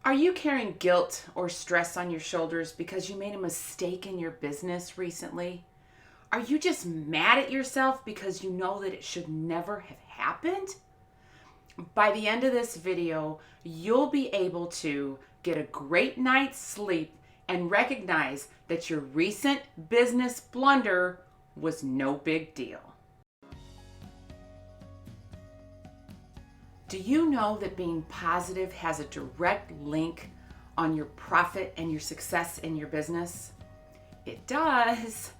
Are you carrying guilt or stress on your shoulders because you made a mistake in your business recently? Are you just mad at yourself because you know that it should never have happened? By the end of this video, you'll be able to get a great night's sleep and recognize that your recent business blunder was no big deal. Do you know that being positive has a direct link on your profit and your success in your business? It does.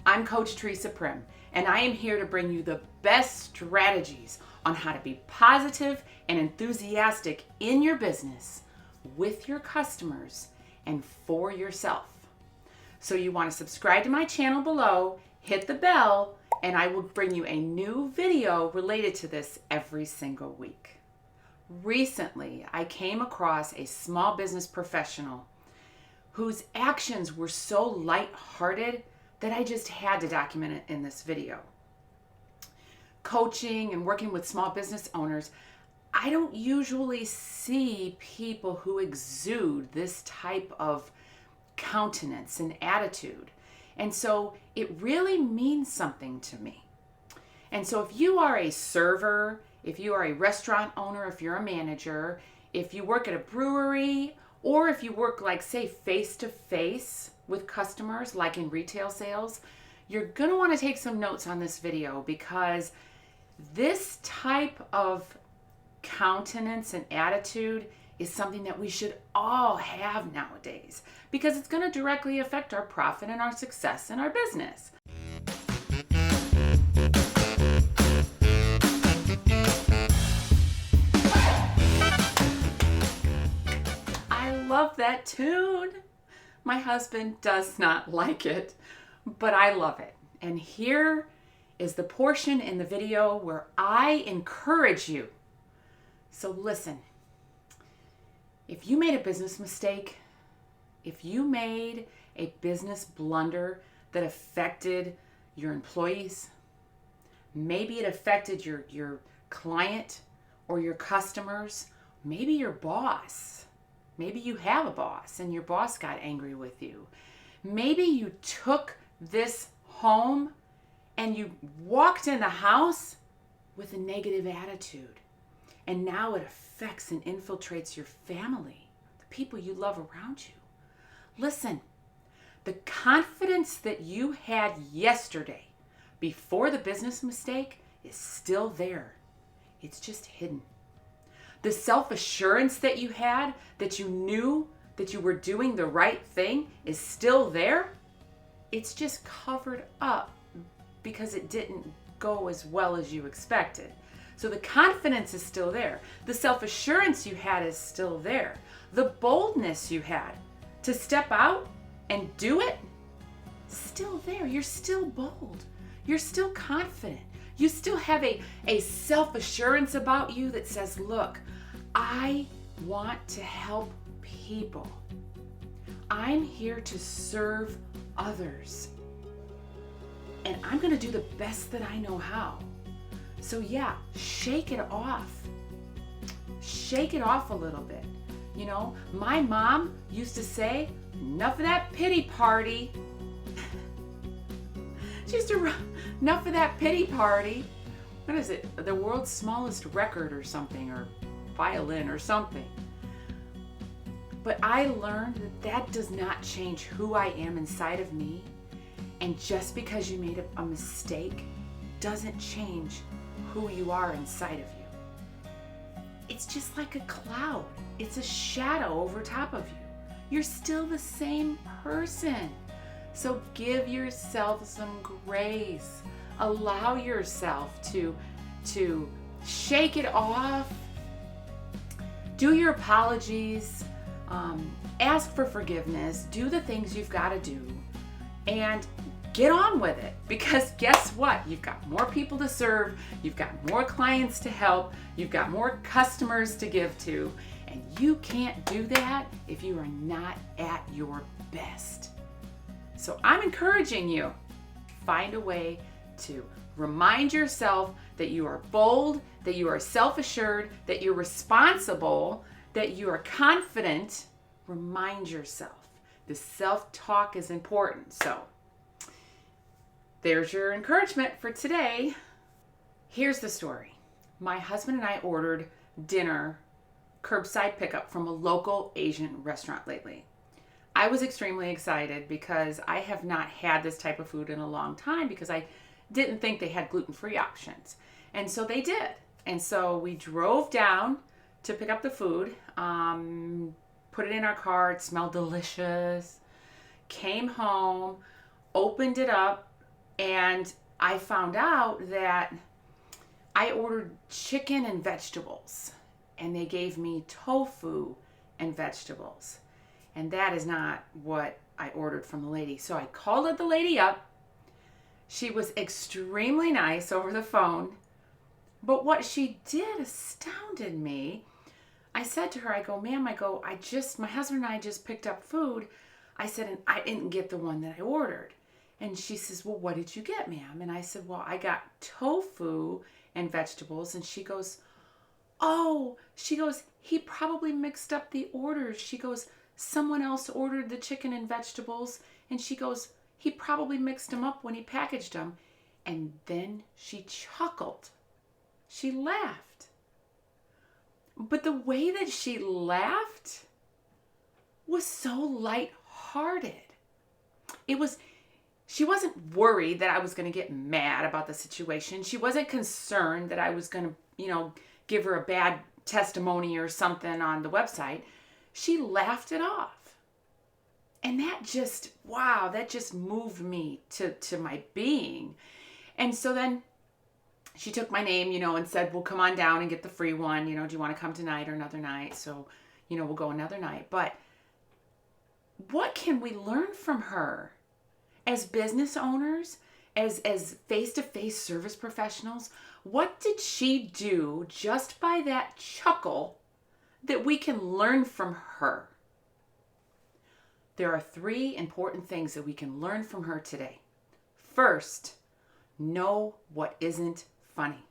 I'm Coach Theresa, and I am here to bring you the best strategies on how to be positive and enthusiastic in your business, with your customers, and for yourself. So you want to subscribe to my channel below, hit the bell, and I will bring you a new video related to this every single week. Recently, I came across a small business professional whose actions were so lighthearted that I just had to document it in this video. Coaching and working with small business owners, I don't usually see people who exude this type of countenance and attitude. And so it really means something to me. And so if you are a server, if you are a restaurant owner, if you're a manager, if you work at a brewery, or if you work like, say, face-to-face with customers, like in retail sales, you're going to want to take some notes on this video, because this type of countenance and attitude is something that we should all have nowadays, because it's going to directly affect our profit and our success in our business. I love that tune. My husband does not like it, but I love it. And here is the portion in the video where I encourage you. So listen, if you made a business mistake, if you made a business blunder that affected your employees, maybe it affected your client or your customers, maybe your boss. Maybe you have a boss and your boss got angry with you. Maybe you took this home and you walked in the house with a negative attitude. And now it affects and infiltrates your family, the people you love around you. Listen, the confidence that you had yesterday before the business mistake is still there. It's just hidden. The self-assurance that you had, that you knew that you were doing the right thing, is still there. It's just covered up because it didn't go as well as you expected. So the confidence is still there. The self-assurance you had is still there. The boldness you had to step out and do it, still there. You're still bold. You're still confident. You still have a self-assurance about you that says, look, I want to help people. I'm here to serve others. And I'm going to do the best that I know how. So yeah, shake it off. Shake it off a little bit. You know, my mom used to say, enough of that pity party. She used to, enough of that pity party. What is it? The world's smallest record or something, or violin or something. But I learned that that does not change who I am inside of me. And just because you made a mistake doesn't change who you are inside of you. It's just like a cloud. It's a shadow over top of you. You're still the same person. So give yourself some grace. Allow yourself to shake it off. Do your apologies. Ask for forgiveness. Do the things you've got to do. And get on with it, because guess what? You've got more people to serve, you've got more clients to help, you've got more customers to give to, and you can't do that if you are not at your best. So I'm encouraging you, find a way to remind yourself that you are bold, that you are self-assured, that you're responsible, that you are confident, remind yourself. The self-talk is important. So there's your encouragement for today. Here's the story. My husband and I ordered dinner curbside pickup from a local Asian restaurant lately. I was extremely excited because I have not had this type of food in a long time because I didn't think they had gluten-free options. And so they did. And so we drove down to pick up the food, put it in our car. It smelled delicious. Came home, opened it up, and I found out that I ordered chicken and vegetables, and they gave me tofu and vegetables. And that is not what I ordered from the lady. So I called the lady up. She was extremely nice over the phone. But what she did astounded me. I said to her, I go, ma'am, my husband and I just picked up food. I said, and I didn't get the one that I ordered. And she says, well, what did you get, ma'am? And I said, well, I got tofu and vegetables. And she goes, he probably mixed up the orders. She goes, someone else ordered the chicken and vegetables. And she goes, he probably mixed them up when he packaged them. And then she chuckled. She laughed. But the way that she laughed was so lighthearted. She wasn't worried that I was going to get mad about the situation. She wasn't concerned that I was going to, give her a bad testimony or something on the website. She laughed it off. And that just moved me to my being. And so then she took my name, and said, well, come on down and get the free one. Do you want to come tonight or another night? So, we'll go another night. But what can we learn from her as business owners, as face-to-face service professionals? What did she do just by that chuckle that we can learn from her? There are 3 important things that we can learn from her today. First, know what isn't funny.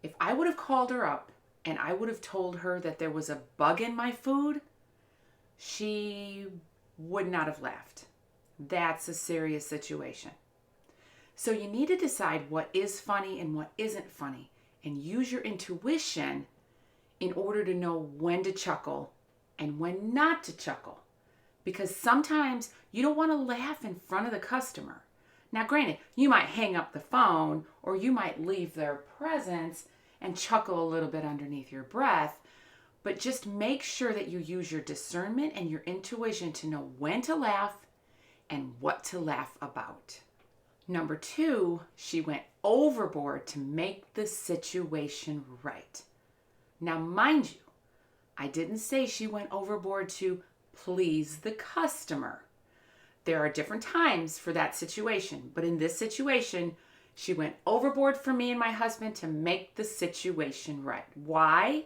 If I would have called her up and I would have told her that there was a bug in my food, she would not have laughed. That's a serious situation. So you need to decide what is funny and what isn't funny, and use your intuition in order to know when to chuckle and when not to chuckle. Because sometimes you don't want to laugh in front of the customer. Now, granted, you might hang up the phone or you might leave their presence and chuckle a little bit underneath your breath, but just make sure that you use your discernment and your intuition to know when to laugh and what to laugh about. Number 2, she went overboard to make the situation right. Now, mind you, I didn't say she went overboard to please the customer. There are different times for that situation, but in this situation, she went overboard for me and my husband to make the situation right. Why?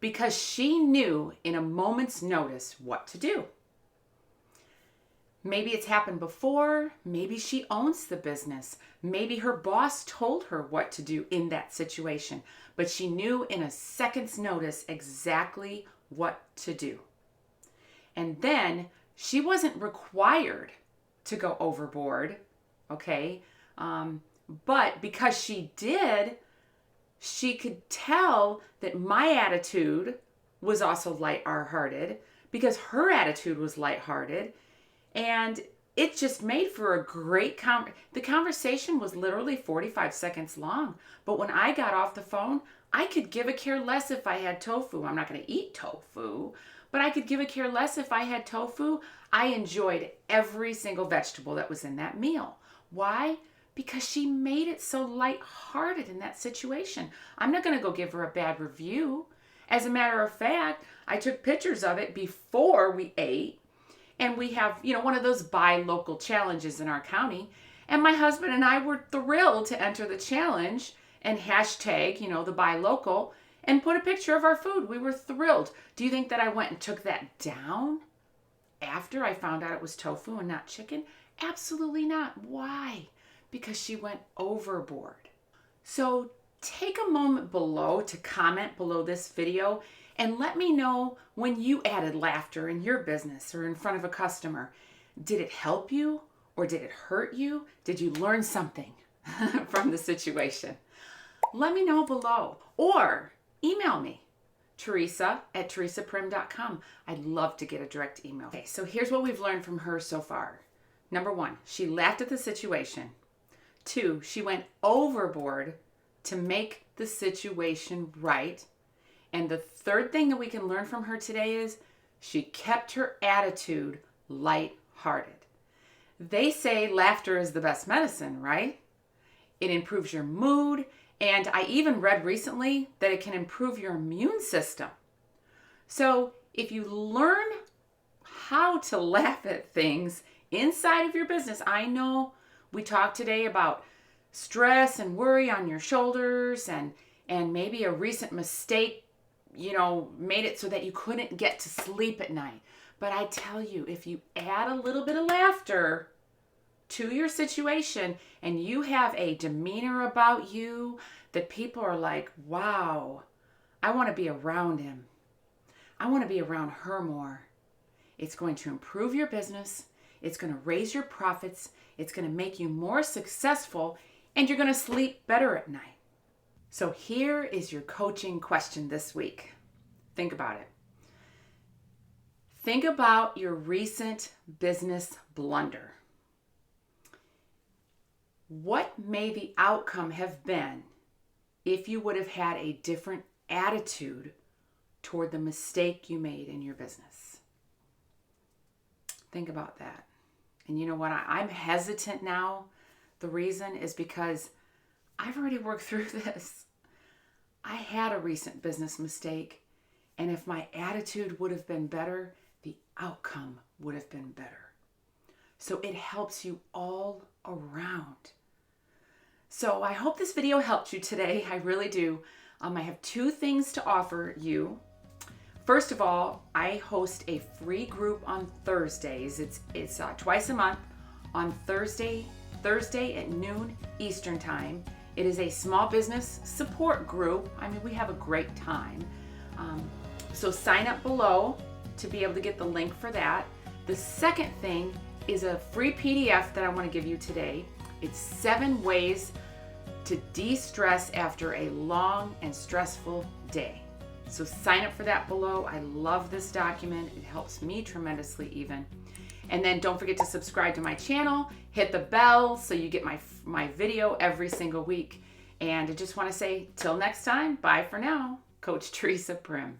Because she knew in a moment's notice what to do. Maybe it's happened before. Maybe she owns the business. Maybe her boss told her what to do in that situation, but she knew in a second's notice exactly what to do. And then she wasn't required to go overboard, okay? But because she did, she could tell that my attitude was also lighthearted because her attitude was lighthearted. And it just made for a great the conversation was literally 45 seconds long. But when I got off the phone, I could give a care less if I had tofu. I'm not going to eat tofu, but I could give a care less if I had tofu. I enjoyed every single vegetable that was in that meal. Why? Because she made it so lighthearted in that situation. I'm not going to go give her a bad review. As a matter of fact, I took pictures of it before we ate. And we have, one of those buy local challenges in our county. And my husband and I were thrilled to enter the challenge and hashtag, the buy local, and put a picture of our food. We were thrilled. Do you think that I went and took that down after I found out it was tofu and not chicken? Absolutely not. Why? Because she went overboard. So take a moment below to comment below this video And let me know when you added laughter in your business or in front of a customer. Did it help you or did it hurt you? Did you learn something from the situation? Let me know below or email me, Theresa@theresaprim.com. I'd love to get a direct email. Okay, so here's what we've learned from her so far. Number 1, she laughed at the situation. 2, she went overboard to make the situation right. And the third thing that we can learn from her today is she kept her attitude lighthearted. They say laughter is the best medicine, right? It improves your mood, and I even read recently that it can improve your immune system. So if you learn how to laugh at things inside of your business, I know we talked today about stress and worry on your shoulders and maybe a recent mistake, made it so that you couldn't get to sleep at night. But I tell you, if you add a little bit of laughter to your situation and you have a demeanor about you that people are like, wow, I want to be around him. I want to be around her more. It's going to improve your business. It's going to raise your profits. It's going to make you more successful, and you're going to sleep better at night. So here is your coaching question this week. Think about it. Think about your recent business blunder. What may the outcome have been if you would have had a different attitude toward the mistake you made in your business? Think about that. And you know what? I'm hesitant now. The reason is because I've already worked through this. I had a recent business mistake, and if my attitude would have been better, the outcome would have been better. So it helps you all around. So I hope this video helped you today. I really do. I have 2 things to offer you. First of all, I host a free group on Thursdays. It's twice a month on Thursday at noon Eastern Time. It is a small business support group. We have a great time. So sign up below to be able to get the link for that. The second thing is a free PDF that I want to give you today. It's 7 ways to de-stress after a long and stressful day. So sign up for that below. I love this document. It helps me tremendously even. And then don't forget to subscribe to my channel, hit the bell so you get my video every single week. And I just want to say, till next time, bye for now. Coach Theresa Prim.